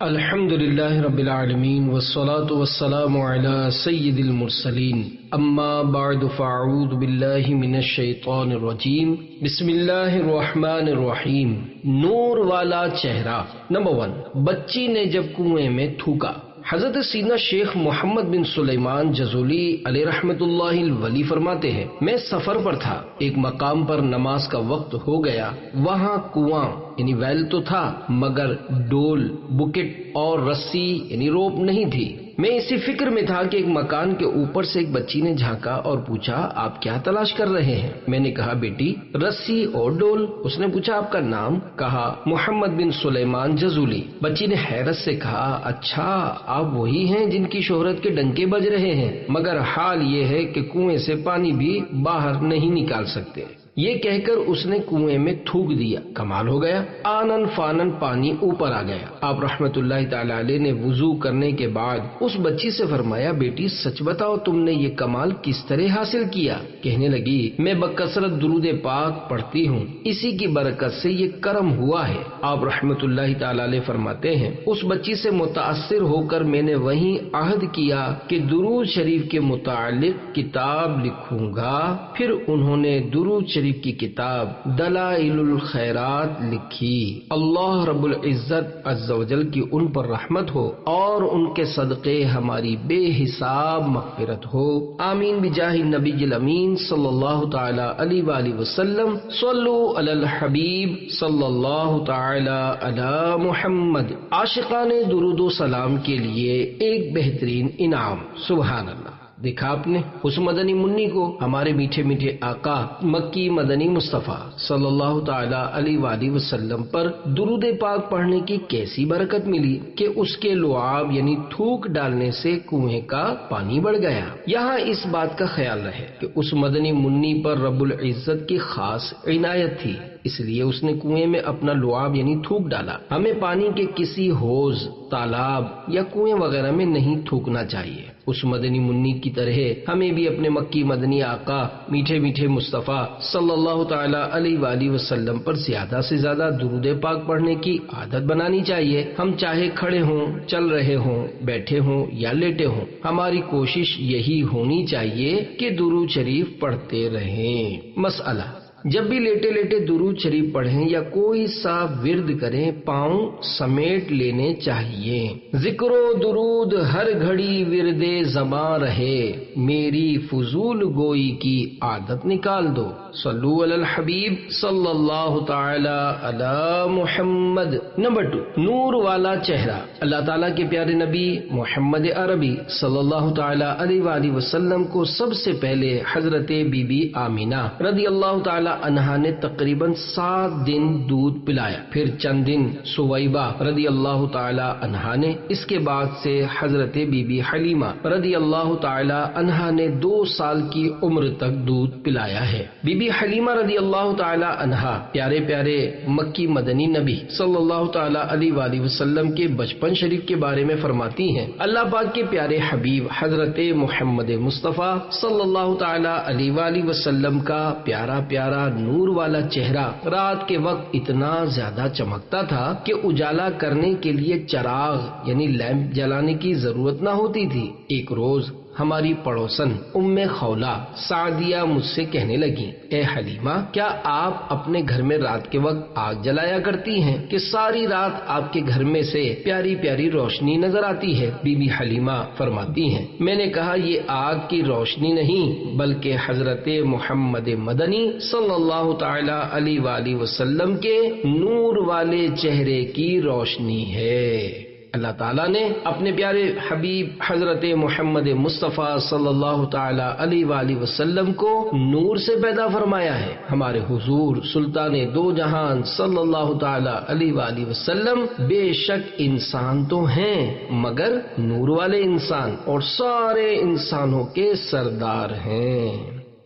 الحمدللہ رب العالمین والصلاة والسلام علی سید المرسلین اما بعد فاعوذ باللہ من الشیطان الرجیم بسم اللہ الرحمن الرحیم۔ نور والا چہرہ۔ نمبر 1، بچی نے جب کنویں میں تھوکا۔ حضرت سیدنا شیخ محمد بن سلیمان جزولی علیہ رحمت اللہ الولی فرماتے ہیں، میں سفر پر تھا، ایک مقام پر نماز کا وقت ہو گیا، وہاں کنواں یعنی ویل تو تھا مگر ڈول، بکٹ اور رسی یعنی روپ نہیں تھی۔ میں اسی فکر میں تھا کہ ایک مکان کے اوپر سے ایک بچی نے جھانکا اور پوچھا، آپ کیا تلاش کر رہے ہیں؟ میں نے کہا، بیٹی رسی اور ڈول۔ اس نے پوچھا، آپ کا نام؟ کہا، محمد بن سلیمان جزولی۔ بچی نے حیرت سے کہا، اچھا آپ وہی ہیں جن کی شہرت کے ڈنکے بج رہے ہیں، مگر حال یہ ہے کہ کنویں سے پانی بھی باہر نہیں نکال سکتے۔ یہ کہہ کر اس نے کنویں میں تھوک دیا۔ کمال ہو گیا، آنن فانن پانی اوپر آ گیا۔ آپ رحمت اللہ تعالی علیہ نے وضو کرنے کے بعد اس بچی سے فرمایا، بیٹی سچ بتاؤ تم نے یہ کمال کس طرح حاصل کیا؟ کہنے لگی، میں بکثرت درود پاک پڑھتی ہوں، اسی کی برکت سے یہ کرم ہوا ہے۔ آپ رحمت اللہ تعالی علیہ فرماتے ہیں، اس بچی سے متاثر ہو کر میں نے وہیں عہد کیا کہ درود شریف کے متعلق کتاب لکھوں گا۔ پھر انہوں نے درود شریف کی کتاب دلائل الخیرات لکھی۔ اللہ رب العزت عز و جل کی ان پر رحمت ہو اور ان کے صدقے ہماری بے حساب مغفرت ہو، آمین بجاہ النبی الامین صلی اللہ تعالی علیہ وآلہ وسلم۔ صلو علی الحبیب صلی اللہ تعالی علی محمد۔ عاشقان درود و سلام کے لیے ایک بہترین انعام۔ سبحان اللہ۔ دیکھا آپ نے اس مدنی منی کو ہمارے میٹھے میٹھے آقا مکی مدنی مصطفیٰ صلی اللہ تعالی علیہ وآلہ وسلم پر درود پاک پڑھنے کی کیسی برکت ملی کہ اس کے لعاب یعنی تھوک ڈالنے سے کنویں کا پانی بڑھ گیا۔ یہاں اس بات کا خیال رہے کہ اس مدنی منی پر رب العزت کی خاص عنایت تھی، اس لیے اس نے کنویں میں اپنا لعاب یعنی تھوک ڈالا۔ ہمیں پانی کے کسی حوض، تالاب یا کنویں وغیرہ میں نہیں تھوکنا چاہیے۔ اس مدنی منی کی طرح ہمیں بھی اپنے مکی مدنی آقا میٹھے میٹھے مصطفیٰ صلی اللہ تعالی علیہ وآلہ وسلم پر زیادہ سے زیادہ درود پاک پڑھنے کی عادت بنانی چاہیے۔ ہم چاہے کھڑے ہوں، چل رہے ہوں، بیٹھے ہوں یا لیٹے ہوں، ہماری کوشش یہی ہونی چاہیے کہ درود شریف پڑھتے رہیں۔ مسئلہ، جب بھی لیٹے لیٹے درود شریف پڑھیں یا کوئی سا ورد کریں، پاؤں سمیٹ لینے چاہیے۔ ذکر و درود ہر گھڑی ورد زباں رہے، میری فضول گوئی کی عادت نکال دو۔ صلو علی الحبیب صلی اللہ تعالی علی محمد۔ نمبر 2، نور والا چہرہ۔ اللہ تعالیٰ کے پیارے نبی محمد عربی صلی اللہ تعالی علیہ وآلہ وسلم کو سب سے پہلے حضرت بی بی آمینہ رضی اللہ تعالی عنہا نے تقریباً 7 دن دودھ پلایا، پھر چند دن سویبہ رضی اللہ تعالی عنہا نے، اس کے بعد سے حضرت بی بی حلیمہ رضی اللہ تعالی عنہا نے 2 سال کی عمر تک دودھ پلایا ہے۔ بی بی حلیمہ رضی اللہ تعالی عنہا پیارے پیارے مکی مدنی نبی صلی اللہ تعالی علیہ وآلہ وسلم کے بچپن شریف کے بارے میں فرماتی ہیں، اللہ پاک کے پیارے حبیب حضرت محمد مصطفیٰ صلی اللہ تعالی علیہ وآلہ وسلم کا پیارا پیارا نور والا چہرہ رات کے وقت اتنا زیادہ چمکتا تھا کہ اجالا کرنے کے لیے چراغ یعنی لیمپ جلانے کی ضرورت نہ ہوتی تھی۔ ایک روز ہماری پڑوسن ام خولہ سعدیہ مجھ سے کہنے لگی، اے حلیمہ، کیا آپ اپنے گھر میں رات کے وقت آگ جلایا کرتی ہیں کہ ساری رات آپ کے گھر میں سے پیاری پیاری روشنی نظر آتی ہے؟ بی بی حلیمہ فرماتی ہیں، میں نے کہا، یہ آگ کی روشنی نہیں بلکہ حضرت محمد مدنی صلی اللہ تعالی علیہ وآلہ وسلم کے نور والے چہرے کی روشنی ہے۔ اللہ تعالیٰ نے اپنے پیارے حبیب حضرت محمد مصطفیٰ صلی اللہ تعالی علیہ وآلہ وسلم کو نور سے پیدا فرمایا ہے۔ ہمارے حضور سلطان دو جہان صلی اللہ تعالی علیہ وآلہ وسلم بے شک انسان تو ہیں مگر نور والے انسان اور سارے انسانوں کے سردار ہیں۔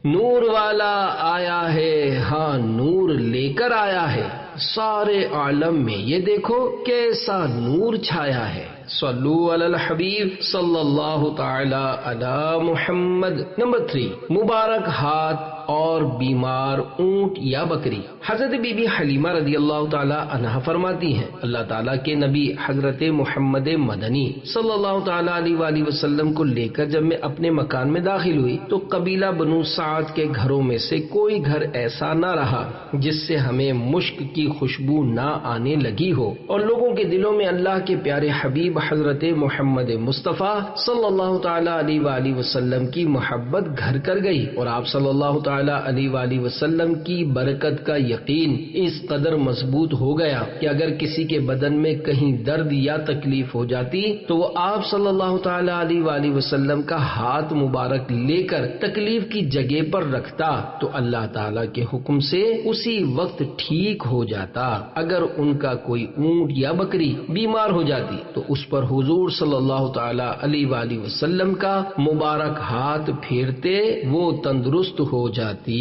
نور والا آیا ہے، ہاں نور لے کر آیا ہے، سارے عالم میں یہ دیکھو کیسا نور چھایا ہے۔ صلو علی الحبیب صلی اللہ تعالی علی محمد۔ نمبر 3، مبارک ہاتھ اور بیمار اونٹ یا بکری۔ حضرت بی بی حلیمہ رضی اللہ تعالی عنہا فرماتی ہیں اللہ تعالیٰ کے نبی حضرت محمد مدنی صلی اللہ تعالی علیہ وآلہ وسلم کو لے کر جب میں اپنے مکان میں داخل ہوئی تو قبیلہ بنو سعد کے گھروں میں سے کوئی گھر ایسا نہ رہا جس سے ہمیں مشک کی خوشبو نہ آنے لگی ہو، اور لوگوں کے دلوں میں اللہ کے پیارے حبیب حضرت محمد مصطفیٰ صلی اللہ تعالی علیہ وآلہ وسلم کی محبت گھر کر گئی، اور آپ صلی اللہ تعالی علیہ وآلہ وسلم کی برکت کا یقین اس قدر مضبوط ہو گیا کہ اگر کسی کے بدن میں کہیں درد یا تکلیف ہو جاتی تو وہ آپ صلی اللہ تعالی علیہ وآلہ وسلم کا ہاتھ مبارک لے کر تکلیف کی جگہ پر رکھتا تو اللہ تعالی کے حکم سے اسی وقت ٹھیک ہو جاتا۔ اگر ان کا کوئی اونٹ یا بکری بیمار ہو جاتی تو اس پر حضور صلی اللہ تعالی علیہ وآلہ وسلم کا مبارک ہاتھ پھیرتے وہ تندرست ہو جاتی۔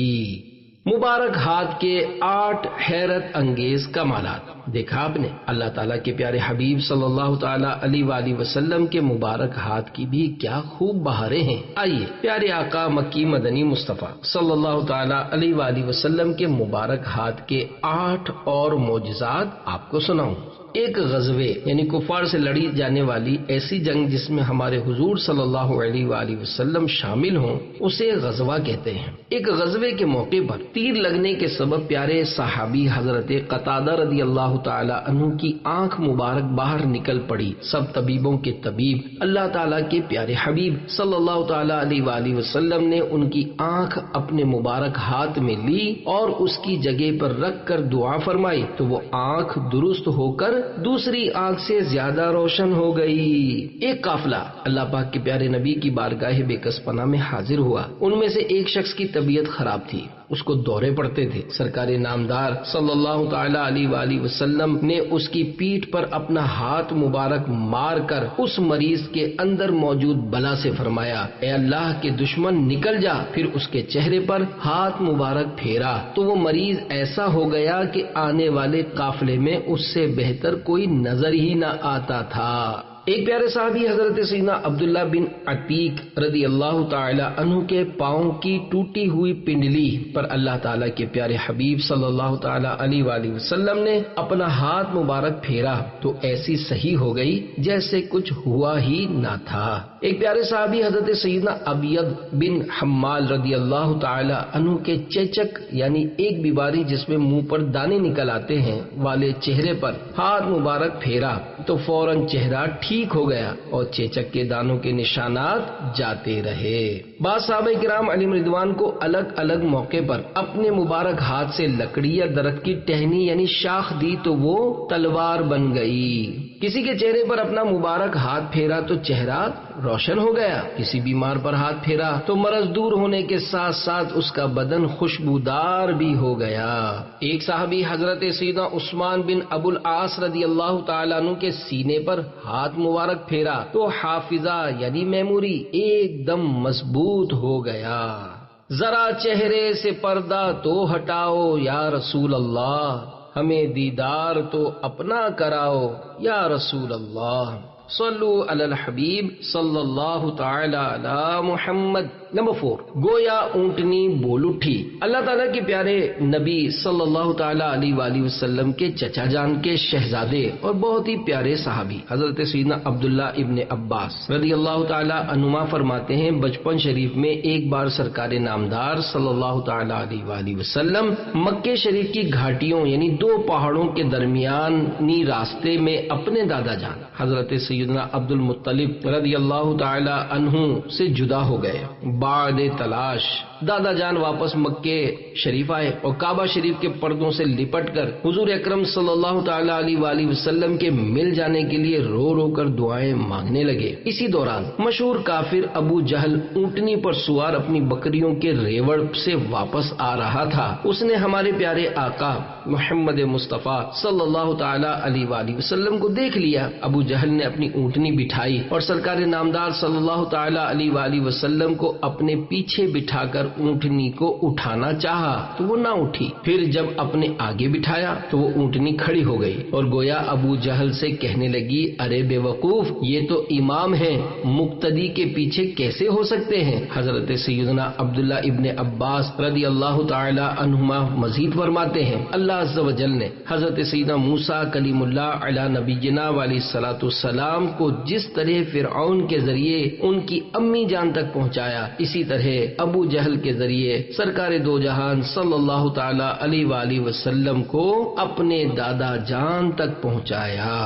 مبارک ہاتھ کے 8 حیرت انگیز کمالات۔ دیکھا آپ نے اللہ تعالیٰ کے پیارے حبیب صلی اللہ تعالیٰ علیہ وآلہ وسلم کے مبارک ہاتھ کی بھی کیا خوب بہاریں ہیں۔ آئیے پیارے آقا مکی مدنی مصطفیٰ صلی اللہ تعالیٰ علیہ وآلہ وسلم کے مبارک ہاتھ کے 8 اور معجزات آپ کو سناؤں۔ ایک غزوے یعنی کفار سے لڑی جانے والی ایسی جنگ جس میں ہمارے حضور صلی اللہ علیہ وآلہ وسلم شامل ہوں اسے غزوہ کہتے ہیں۔ ایک غزوے کے موقع پر تیر لگنے کے سبب پیارے صحابی حضرت قتادہ رضی اللہ تعالی عنہ کی آنکھ مبارک باہر نکل پڑی۔ سب طبیبوں کے طبیب اللہ تعالیٰ کے پیارے حبیب صلی اللہ تعالی علیہ وآلہ وسلم نے ان کی آنکھ اپنے مبارک ہاتھ میں لی اور اس کی جگہ پر رکھ کر دعا فرمائی تو وہ آنکھ درست ہو کر دوسری آنکھ سے زیادہ روشن ہو گئی۔ ایک قافلہ اللہ پاک کے پیارے نبی کی بارگاہ بے کس پناہ میں حاضر ہوا۔ ان میں سے ایک شخص کی طبیعت خراب تھی، اس کو دورے پڑتے تھے۔ سرکار نامدار صلی اللہ تعالی علیہ وآلہ وسلم نے اس کی پیٹھ پر اپنا ہاتھ مبارک مار کر اس مریض کے اندر موجود بلا سے فرمایا اے اللہ کے دشمن نکل جا، پھر اس کے چہرے پر ہاتھ مبارک پھیرا تو وہ مریض ایسا ہو گیا کہ آنے والے قافلے میں اس سے بہتر کوئی نظر ہی نہ آتا تھا۔ ایک پیارے صحابی حضرت سیدنا عبداللہ بن عتیق رضی اللہ تعالی عنہ کے پاؤں کی ٹوٹی ہوئی پنڈلی پر اللہ تعالیٰ کے پیارے حبیب صلی اللہ تعالی علیہ وآلہ وسلم نے اپنا ہاتھ مبارک پھیرا تو ایسی صحیح ہو گئی جیسے کچھ ہوا ہی نہ تھا۔ ایک پیارے صحابی حضرت سیدنا ابید بن حمال رضی اللہ تعالی عنہ کے چیچک یعنی ایک بیماری جس میں منہ پر دانے نکل آتے ہیں والے چہرے پر ہاتھ مبارک پھیرا تو فوراً چہرہ ٹھیک ہو گیا اور چیچک کے دانوں کے نشانات جاتے رہے۔ بعض صحابہ کرام علیہم رضوان کو الگ الگ موقع پر اپنے مبارک ہاتھ سے لکڑی یا درخت کی ٹہنی یعنی شاخ دی تو وہ تلوار بن گئی۔ کسی کے چہرے پر اپنا مبارک ہاتھ پھیرا تو چہرہ روشن ہو گیا، کسی بیمار پر ہاتھ پھیرا تو مرض دور ہونے کے ساتھ ساتھ اس کا بدن خوشبودار بھی ہو گیا۔ ایک صحابی حضرت سیدنا عثمان بن ابو العاص رضی اللہ تعالیٰ عنہ کے سینے پر ہاتھ مبارک پھیرا تو حافظہ یعنی میموری ایک دم مضبوط ہو گیا۔ ذرا چہرے سے پردہ تو ہٹاؤ یا رسول اللہ، ہمیں دیدار تو اپنا کراؤ یا رسول اللہ۔ صلو علی الحبیب صلی اللہ تعالی علی محمد۔ نمبر 4، گویا اونٹنی بول اٹھی۔ اللہ تعالیٰ کے پیارے نبی صلی اللہ تعالی علیہ وآلہ وسلم کے چچا جان کے شہزادے اور بہت ہی پیارے صحابی حضرت سیدنا عبداللہ ابن عباس رضی اللہ تعالی عنہما فرماتے ہیں بچپن شریف میں ایک بار سرکار نامدار صلی اللہ تعالی علیہ وآلہ وسلم مکے شریف کی گھاٹیوں یعنی 2 پہاڑوں کے درمیانی راستے میں اپنے دادا جان حضرت سیدنا عبد المطلب رضی اللہ تعالی عنہ سے جدا ہو گئے۔ بعد تلاش دادا جان واپس مکے شریف آئے اور کعبہ شریف کے پردوں سے لپٹ کر حضور اکرم صلی اللہ تعالی علیہ وآلہ وسلم کے مل جانے کے لیے رو رو کر دعائیں مانگنے لگے۔ اسی دوران مشہور کافر ابو جہل اونٹنی پر سوار اپنی بکریوں کے ریوڑ سے واپس آ رہا تھا۔ اس نے ہمارے پیارے آقا محمد مصطفیٰ صلی اللہ تعالی علیہ وآلہ وسلم کو دیکھ لیا۔ ابو جہل نے اپنی اونٹنی بٹھائی اور سرکار نامدار صلی اللہ تعالی علیہ وآلہ وسلم کو اپنے پیچھے بٹھا کر اونٹنی کو اٹھانا چاہا تو وہ نہ اٹھی، پھر جب اپنے آگے بٹھایا تو وہ اونٹنی کھڑی ہو گئی اور گویا ابو جہل سے کہنے لگی، ارے بے وقوف، یہ تو امام ہیں، مقتدی کے پیچھے کیسے ہو سکتے ہیں؟ حضرت سیدنا عبداللہ ابن عباس رضی اللہ تعالی عنہما مزید فرماتے ہیں، اللہ عز و جل نے حضرت سیدنا موسیٰ کلیم اللہ علی نبینا علیہ الصلوۃ والسلام کو جس طرح فرعون کے ذریعے ان کی امی جان تک پہنچایا، اسی طرح ابو جہل کے ذریعے سرکار دو جہان صلی اللہ تعالی علیہ وآلہ وسلم کو اپنے دادا جان تک پہنچایا۔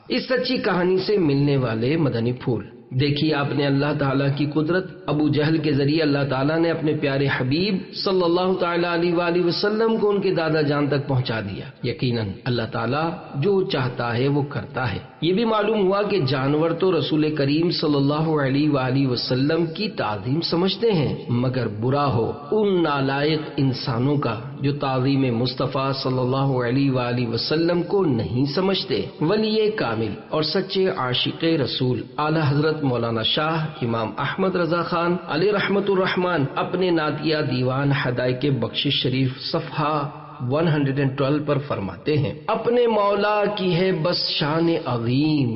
اس سچی کہانی سے ملنے والے مدنی پھول۔ دیکھیے آپ نے اللہ تعالیٰ کی قدرت، ابو جہل کے ذریعے اللہ تعالیٰ نے اپنے پیارے حبیب صلی اللہ تعالیٰ علیہ وآلہ وسلم کو ان کے دادا جان تک پہنچا دیا۔ یقیناً اللہ تعالیٰ جو چاہتا ہے وہ کرتا ہے۔ یہ بھی معلوم ہوا کہ جانور تو رسول کریم صلی اللہ علیہ وآلہ وسلم کی تعظیم سمجھتے ہیں، مگر برا ہو ان نالائق انسانوں کا جو تعظیم مصطفیٰ صلی اللہ علیہ وآلہ وسلم کو نہیں سمجھتے۔ ولی کامل اور سچے عاشق رسول اعلی حضرت مولانا شاہ امام احمد رضا خان علیہ رحمت الرحمن اپنے نعتیہ دیوان حدائق بخشش شریف صفحہ 112 پر فرماتے ہیں، اپنے مولا کی ہے بس شان عظیم،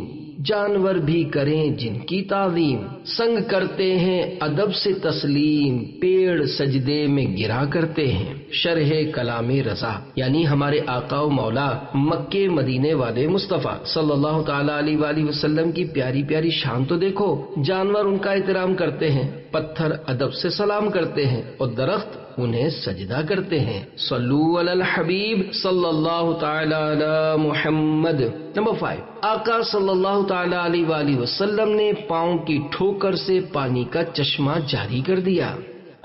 جانور بھی کریں جن کی تعظیم، سنگ کرتے ہیں ادب سے تسلیم، پیڑ سجدے میں گرا کرتے ہیں۔ شرح کلام رضا یعنی ہمارے آقا و مولا مکے مدینے والے مصطفیٰ صلی اللہ تعالی علیہ وآلہ وسلم کی پیاری پیاری شان تو دیکھو، جانور ان کا احترام کرتے ہیں، پتھر ادب سے سلام کرتے ہیں اور درخت انہیں سجدہ کرتے ہیں۔ صلو علی الحبیب صلی اللہ تعالی علی محمد۔ نمبر 5، آقا صلی اللہ تعالی علیہ وآلہ وسلم نے پاؤں کی ٹھوکر سے پانی کا چشمہ جاری کر دیا۔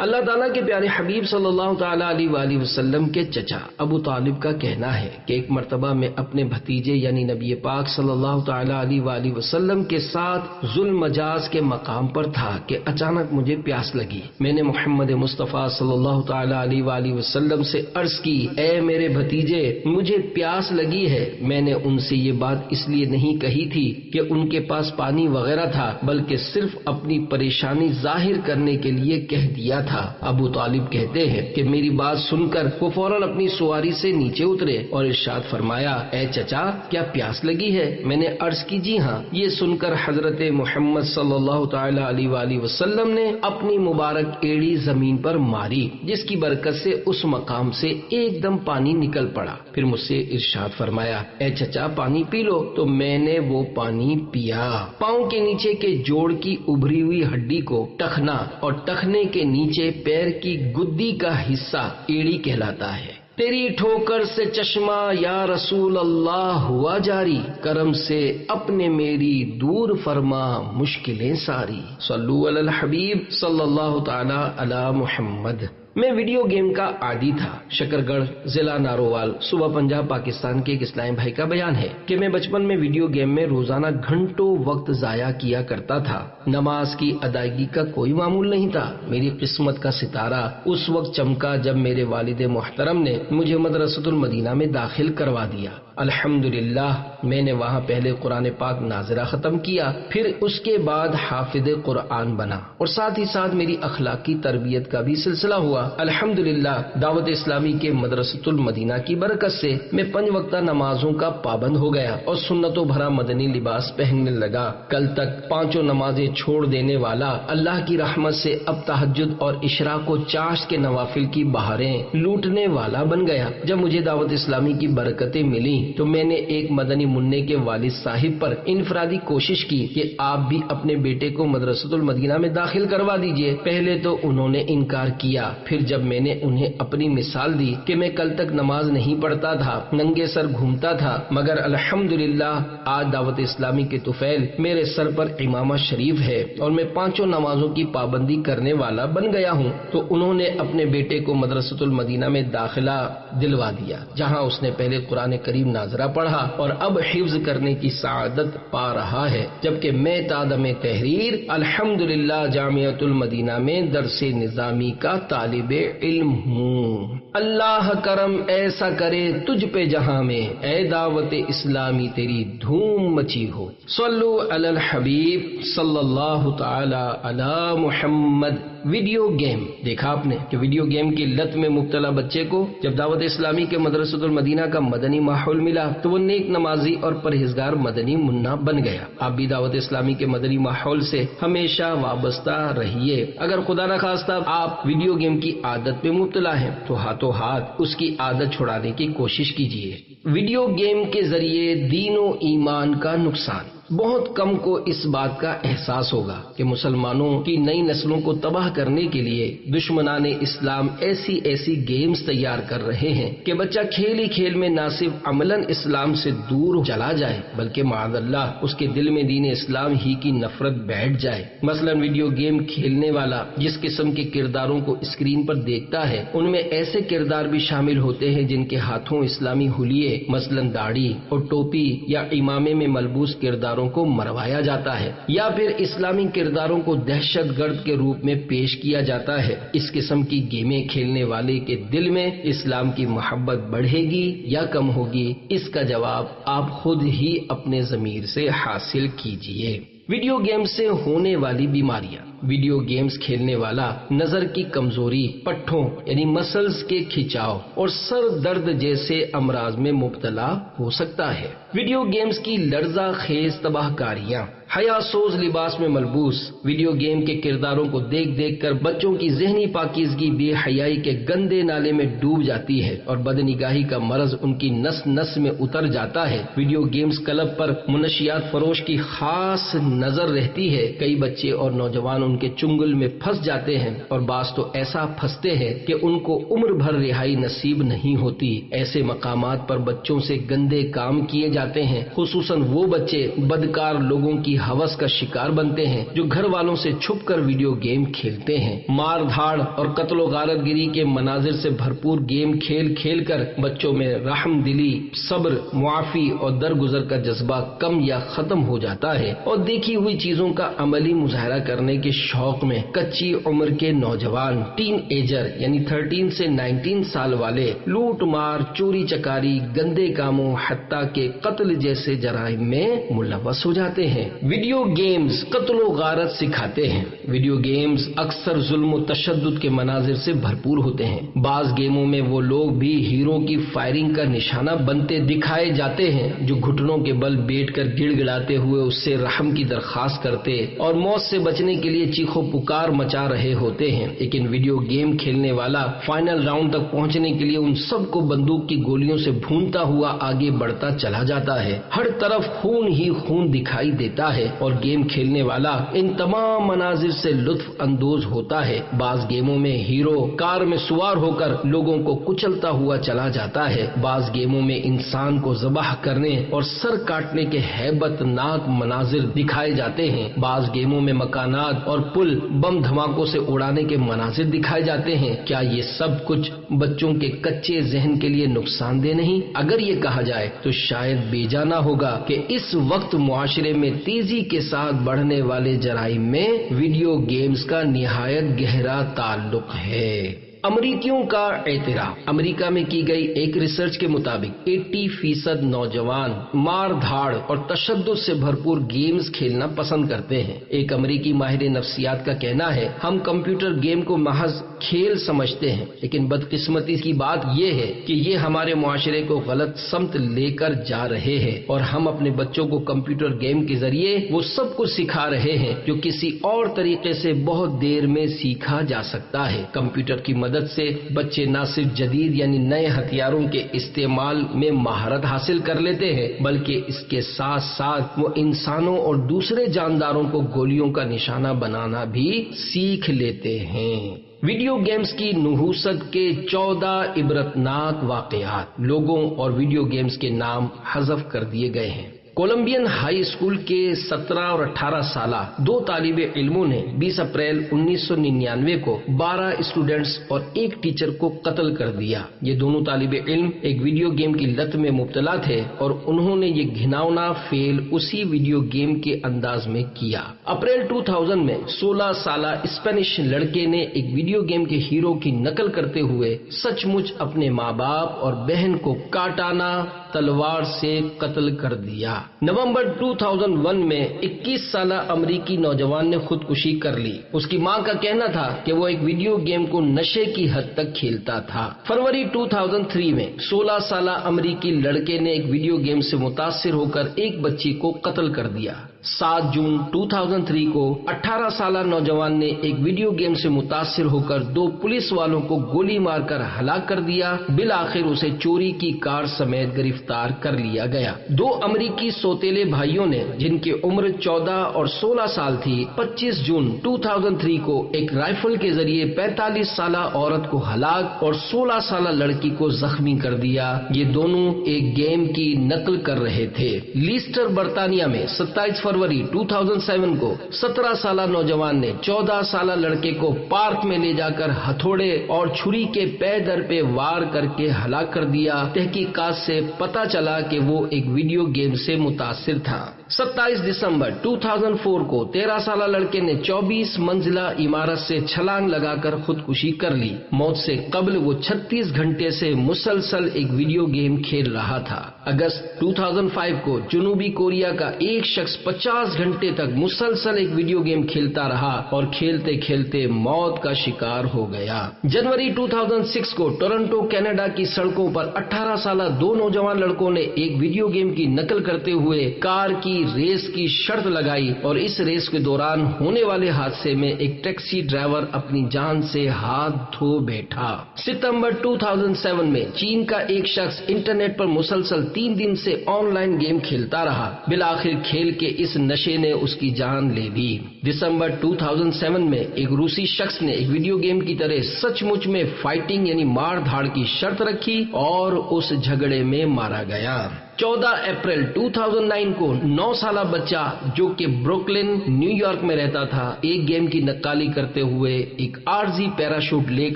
اللہ تعالیٰ کے پیارے حبیب صلی اللہ تعالیٰ علیہ وآلہ وسلم کے چچا ابو طالب کا کہنا ہے کہ ایک مرتبہ میں اپنے بھتیجے یعنی نبی پاک صلی اللہ تعالیٰ علیہ وآلہ وسلم کے ساتھ ذوالمجاز مجاز کے مقام پر تھا کہ اچانک مجھے پیاس لگی۔ میں نے محمد مصطفیٰ صلی اللہ تعالیٰ علیہ وآلہ وسلم سے عرض کی، اے میرے بھتیجے، مجھے پیاس لگی ہے۔ میں نے ان سے یہ بات اس لیے نہیں کہی تھی کہ ان کے پاس پانی وغیرہ تھا، بلکہ صرف اپنی پریشانی ظاہر کرنے کے لیے کہہ دیا تھا۔ ابو طالب کہتے ہیں کہ میری بات سن کر وہ فوراً اپنی سواری سے نیچے اترے اور ارشاد فرمایا، اے چچا، کیا پیاس لگی ہے؟ میں نے عرض کی، جی ہاں۔ یہ سن کر حضرت محمد صلی اللہ تعالی علیہ وآلہ وسلم نے اپنی مبارک ایڑی زمین پر ماری، جس کی برکت سے اس مقام سے ایک دم پانی نکل پڑا۔ پھر مجھ سے ارشاد فرمایا، اے چچا، پانی پی لو۔ تو میں نے وہ پانی پیا۔ پاؤں کے نیچے کے جوڑ کی ابھری ہوئی ہڈی کو ٹخنا اور ٹخنے کے نیچے پیر کی گدی کا حصہ ایڑی کہلاتا ہے۔ تیری ٹھوکر سے چشمہ یا رسول اللہ ہوا جاری، کرم سے اپنے میری دور فرما مشکلیں ساری۔ صلو علی الحبیب صلی اللہ تعالی علی محمد۔ میں ویڈیو گیم کا عادی تھا۔ شکرگڑھ ضلع نارووال صوبہ پنجاب پاکستان کے ایک اسلامی بھائی کا بیان ہے کہ میں بچپن میں ویڈیو گیم میں روزانہ گھنٹوں وقت ضائع کیا کرتا تھا۔ نماز کی ادائیگی کا کوئی معمول نہیں تھا۔ میری قسمت کا ستارہ اس وقت چمکا جب میرے والد محترم نے مجھے مدرسۃ المدینہ میں داخل کروا دیا۔ الحمدللہ میں نے وہاں پہلے قرآن پاک ناظرہ ختم کیا، پھر اس کے بعد حافظ قرآن بنا اور ساتھ ہی ساتھ میری اخلاقی تربیت کا بھی سلسلہ ہوا۔ الحمدللہ دعوت اسلامی کے مدرسۃ المدینہ کی برکت سے میں 5 وقتہ نمازوں کا پابند ہو گیا اور سنتوں بھرا مدنی لباس پہننے لگا۔ کل تک 5 نمازیں چھوڑ دینے والا اللہ کی رحمت سے اب تہجد اور اشراق و چاشت کے نوافل کی بہاریں لوٹنے والا بن گیا۔ جب مجھے دعوت اسلامی کی برکتیں ملی تو میں نے ایک مدنی منع کے والد صاحب پر انفرادی کوشش کی کہ آپ بھی اپنے بیٹے کو مدرسۃ المدینہ میں داخل کروا دیجئے۔ پہلے تو انہوں نے انکار کیا، پھر جب میں نے انہیں اپنی مثال دی کہ میں کل تک نماز نہیں پڑھتا تھا، ننگے سر گھومتا تھا، مگر الحمدللہ آج دعوت اسلامی کے طفیل میرے سر پر امامہ شریف ہے اور میں 5 نمازوں کی پابندی کرنے والا بن گیا ہوں، تو انہوں نے اپنے بیٹے کو مدرسۃ المدینہ میں داخلہ دلوا دیا، جہاں اس نے پہلے قرآن کریم ناظرہ پڑھا اور اب حفظ کرنے کی سعادت پا رہا ہے، جبکہ میں تادم تحریر الحمدللہ جامعۃ المدینہ میں درس نظامی کا طالب علم ہوں۔ اللہ کرم ایسا کرے تجھ پہ جہاں میں، اے دعوت اسلامی تیری دھوم مچی ہو۔ صلو علی الحبیب صلی اللہ تعالی علی محمد۔ ویڈیو گیم دیکھا آپ نے کہ ویڈیو گیم کی لت میں مبتلا بچے کو جب دعوت اسلامی کے مدرسۃ المدینہ کا مدنی ماحول ملا تو وہ نیک نمازی اور پرہیزگار مدنی منا بن گیا۔ آپ بھی دعوت اسلامی کے مدنی ماحول سے ہمیشہ وابستہ رہیے۔ اگر خدا نخواستہ آپ ویڈیو گیم کی عادت میں مبتلا ہیں تو ہاتھوں ہاتھ اس کی عادت چھڑانے کی کوشش کیجیے۔ ویڈیو گیم کے ذریعے دین و ایمان کا نقصان۔ بہت کم کو اس بات کا احساس ہوگا کہ مسلمانوں کی نئی نسلوں کو تباہ کرنے کے لیے دشمنان اسلام ایسی گیمز تیار کر رہے ہیں کہ بچہ کھیل ہی کھیل میں نہ صرف عملاً اسلام سے دور چلا جائے بلکہ معاذ اللہ اس کے دل میں دین اسلام ہی کی نفرت بیٹھ جائے۔ مثلاً ویڈیو گیم کھیلنے والا جس قسم کے کرداروں کو اسکرین پر دیکھتا ہے ان میں ایسے کردار بھی شامل ہوتے ہیں جن کے ہاتھوں اسلامی حلیے مثلاً داڑھی اور ٹوپی یا امامے میں ملبوس کرداروں کو مروایا جاتا ہے، یا پھر اسلامی کرداروں کو دہشت گرد کے روپ میں پیش کیا جاتا ہے۔ اس قسم کی گیمیں کھیلنے والے کے دل میں اسلام کی محبت بڑھے گی یا کم ہوگی، اس کا جواب آپ خود ہی اپنے ضمیر سے حاصل کیجئے۔ ویڈیو گیم سے ہونے والی بیماریاں۔ ویڈیو گیمز کھیلنے والا نظر کی کمزوری، پٹھوں یعنی مسلز کے کھچاؤ اور سر درد جیسے امراض میں مبتلا ہو سکتا ہے۔ ویڈیو گیمز کی لرزہ خیز تباہ کاریاں۔ حیا سوز لباس میں ملبوس ویڈیو گیم کے کرداروں کو دیکھ کر بچوں کی ذہنی پاکیزگی بے حیائی کے گندے نالے میں ڈوب جاتی ہے اور بدنگاہی کا مرض ان کی نس نس میں اتر جاتا ہے۔ ویڈیو گیمز کلب پر منشیات فروش کی خاص نظر رہتی ہے۔ کئی بچے اور نوجوان ان کے چنگل میں پھنس جاتے ہیں اور بعض تو ایسا پھنستے ہیں کہ ان کو عمر بھر رہائی نصیب نہیں ہوتی۔ ایسے مقامات پر بچوں سے گندے کام کیے جاتے ہیں، خصوصاً وہ بچے بدکار لوگوں کی ہوس کا شکار بنتے ہیں جو گھر والوں سے چھپ کر ویڈیو گیم کھیلتے ہیں۔ مار دھاڑ اور قتل و غارت گری کے مناظر سے بھرپور گیم کھیل کر بچوں میں رحم دلی، صبر، معافی اور درگزر کا جذبہ کم یا ختم ہو جاتا ہے اور دیکھی ہوئی چیزوں کا عملی مظاہرہ کرنے کے شوق میں کچی عمر کے نوجوان ٹین ایجر یعنی 13 سے 19 سال والے لوٹ مار، چوری چکاری، گندے کاموں حتیٰ کہ قتل جیسے جرائم میں ملوث ہو جاتے ہیں۔ ویڈیو گیمز قتل و غارت سکھاتے ہیں۔ ویڈیو گیمز اکثر ظلم و تشدد کے مناظر سے بھرپور ہوتے ہیں۔ بعض گیموں میں وہ لوگ بھی ہیرو کی فائرنگ کا نشانہ بنتے دکھائے جاتے ہیں جو گھٹنوں کے بل بیٹھ کر گڑ گڑاتے ہوئے اس سے رحم کی درخواست کرتے اور موت سے بچنے کے لیے چیخو پکار مچا رہے ہوتے ہیں، لیکن ویڈیو گیم کھیلنے والا فائنل راؤنڈ تک پہنچنے کے لیے ان سب کو بندوق کی گولیوں سے بھونتا ہوا آگے بڑھتا چلا جاتا ہے۔ ہر طرف خون ہی خون دکھائی دیتا ہے اور گیم کھیلنے والا ان تمام مناظر سے لطف اندوز ہوتا ہے۔ بعض گیموں میں ہیرو کار میں سوار ہو کر لوگوں کو کچلتا ہوا چلا جاتا ہے۔ بعض گیموں میں انسان کو ذبح کرنے اور سر کاٹنے کے ہیبت ناک مناظر دکھائے جاتے ہیں۔ بعض گیموں میں مکانات اور پل بم دھماکوں سے اڑانے کے مناظر دکھائے جاتے ہیں۔ کیا یہ سب کچھ بچوں کے کچے ذہن کے لیے نقصان دہ نہیں؟ اگر یہ کہا جائے تو شاید بیجا نہ ہوگا کہ اس وقت معاشرے میں تیزی کے ساتھ بڑھنے والے جرائم میں ویڈیو گیمز کا نہایت گہرا تعلق ہے۔ امریکیوں کا اعتراف۔ امریکہ میں کی گئی ایک ریسرچ کے مطابق 80% نوجوان مار دھاڑ اور تشدد سے بھرپور گیمز کھیلنا پسند کرتے ہیں۔ ایک امریکی ماہر نفسیات کا کہنا ہے، ہم کمپیوٹر گیم کو محض کھیل سمجھتے ہیں، لیکن بدقسمتی کی بات یہ ہے کہ یہ ہمارے معاشرے کو غلط سمت لے کر جا رہے ہیں اور ہم اپنے بچوں کو کمپیوٹر گیم کے ذریعے وہ سب کچھ سکھا رہے ہیں جو کسی اور طریقے سے بہت دیر میں سیکھا جا سکتا ہے۔ کمپیوٹر کی مدد سے بچے نہ صرف جدید یعنی نئے ہتھیاروں کے استعمال میں مہارت حاصل کر لیتے ہیں بلکہ اس کے ساتھ ساتھ وہ انسانوں اور دوسرے جانداروں کو گولیوں کا نشانہ بنانا بھی سیکھ لیتے ہیں۔ ویڈیو گیمز کی نحوست کے 14 عبرتناک واقعات۔ لوگوں اور ویڈیو گیمز کے نام حذف کر دیے گئے ہیں۔ کولمبین ہائی اسکول کے 17 اور 18 سالہ 2 طالب علموں نے 20 اپریل 1999 کو 12 اسٹوڈنٹس اور ایک ٹیچر کو قتل کر دیا۔ یہ دونوں طالب علم ایک ویڈیو گیم کی لت میں مبتلا تھے اور انہوں نے یہ گھناؤنا فعل اسی ویڈیو گیم کے انداز میں کیا۔ اپریل 2000 میں 16 سالہ اسپینش لڑکے نے ایک ویڈیو گیم کے ہیرو کی نقل کرتے ہوئے سچ مچ اپنے ماں باپ اور بہن کو کاٹانا تلوار سے قتل کر دیا۔ نومبر 2001 میں 21 سالہ امریکی نوجوان نے خودکشی کر لی۔ اس کی ماں کا کہنا تھا کہ وہ ایک ویڈیو گیم کو نشے کی حد تک کھیلتا تھا۔ فروری 2003 میں 16 سالہ امریکی لڑکے نے ایک ویڈیو گیم سے متاثر ہو کر ایک بچی کو قتل کر دیا۔ 7 جون 2003 کو 18 سالہ نوجوان نے ایک ویڈیو گیم سے متاثر ہو کر 2 پولیس والوں کو گولی مار کر ہلاک کر دیا۔ بالآخر اسے چوری کی کار سمیت گرفتار کر لیا گیا۔ 2 امریکی سوتیلے بھائیوں نے جن کی عمر 14 اور 16 سال تھی 25 جون 2003 کو ایک رائفل کے ذریعے 45 سالہ عورت کو ہلاک اور 16 سالہ لڑکی کو زخمی کر دیا۔ یہ دونوں ایک گیم کی نقل کر رہے تھے۔ لیسٹر برطانیہ میں 27 فروری 2007 کو 17 سالہ نوجوان نے 14 سالہ لڑکے کو پارک میں لے جا کر ہتھوڑے اور چھری کے پے در پہ وار کر کے ہلاک کر دیا۔ تحقیقات سے پتا چلا کہ وہ ایک ویڈیو گیم سے متاثر تھا۔ 27 دسمبر 2004 کو 13 سالہ لڑکے نے 24 منزلہ عمارت سے چھلانگ لگا کر خودکشی کر لی۔ موت سے قبل وہ 36 گھنٹے سے مسلسل ایک ویڈیو گیم کھیل رہا تھا۔ اگست 2005 کو جنوبی کوریا کا ایک شخص 50 گھنٹے تک مسلسل ایک ویڈیو گیم کھیلتا رہا اور کھیلتے کھیلتے موت کا شکار ہو گیا۔ جنوری 2006 کو ٹورنٹو کینیڈا کی سڑکوں پر 18 سالہ 2 نوجوان لڑکوں نے ایک ویڈیو گیم کی نقل کرتے ہوئے کار کی ریس کی شرط لگائی اور اس ریس کے دوران ہونے والے حادثے میں ایک ٹیکسی ڈرائیور اپنی جان سے ہاتھ دھو بیٹھا۔ ستمبر 2007 میں چین کا ایک شخص انٹرنیٹ پر مسلسل 3 دن سے آن لائن گیم کھیلتا رہا۔ بالآخر کھیل کے اس نشے نے اس کی جان لے لی۔ دسمبر 2007 میں ایک روسی شخص نے ایک ویڈیو گیم کی طرح سچ مچ میں فائٹنگ یعنی مار دھاڑ کی شرط رکھی اور اس جھگڑے میں مارا گیا۔ 14 اپریل 2009 کو 9 سالہ بچہ جو کہ بروکلن نیو یارک میں رہتا تھا ایک گیم کی نقالی کرتے ہوئے ایک عارضی پیراشوٹ لے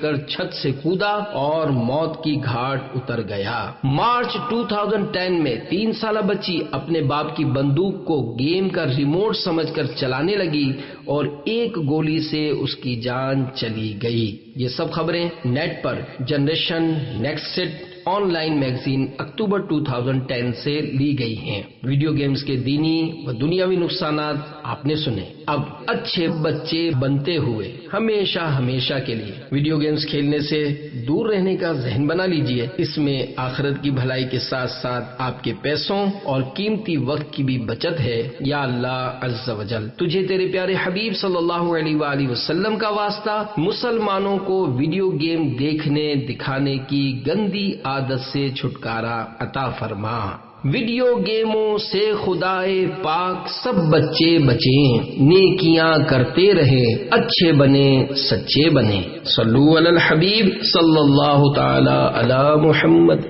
کر چھت سے کودا اور موت کی گھاٹ اتر گیا۔ مارچ 2010 میں 3 سالہ بچی اپنے باپ کی بندوق کو گیم کا ریموٹ سمجھ کر چلانے لگی اور ایک گولی سے اس کی جان چلی گئی۔ یہ سب خبریں نیٹ پر generation next online magazine October 2010 سے لی گئی ہیں۔ ویڈیو گیمز کے دینی و دنیاوی نقصانات آپ نے سنے۔ اب اچھے بچے بنتے ہوئے ہمیشہ کے لیے ویڈیو گیمز کھیلنے سے دور رہنے کا ذہن بنا لیجئے۔ اس میں آخرت کی بھلائی کے ساتھ ساتھ آپ کے پیسوں اور قیمتی وقت کی بھی بچت ہے۔ یا اللہ عز و جل تجھے تیرے پیارے حبیب صلی اللہ علیہ وآلہ وسلم کا واسطہ مسلمانوں کو ویڈیو گیم دیکھنے دکھانے کی گندی عادت سے چھٹکارا عطا فرما۔ ویڈیو گیموں سے خدائے پاک سب بچے بچیں، نیکیاں کرتے رہیں، اچھے بنے سچے بنے۔ صلو علی الحبیب صلی اللہ تعالی علی محمد۔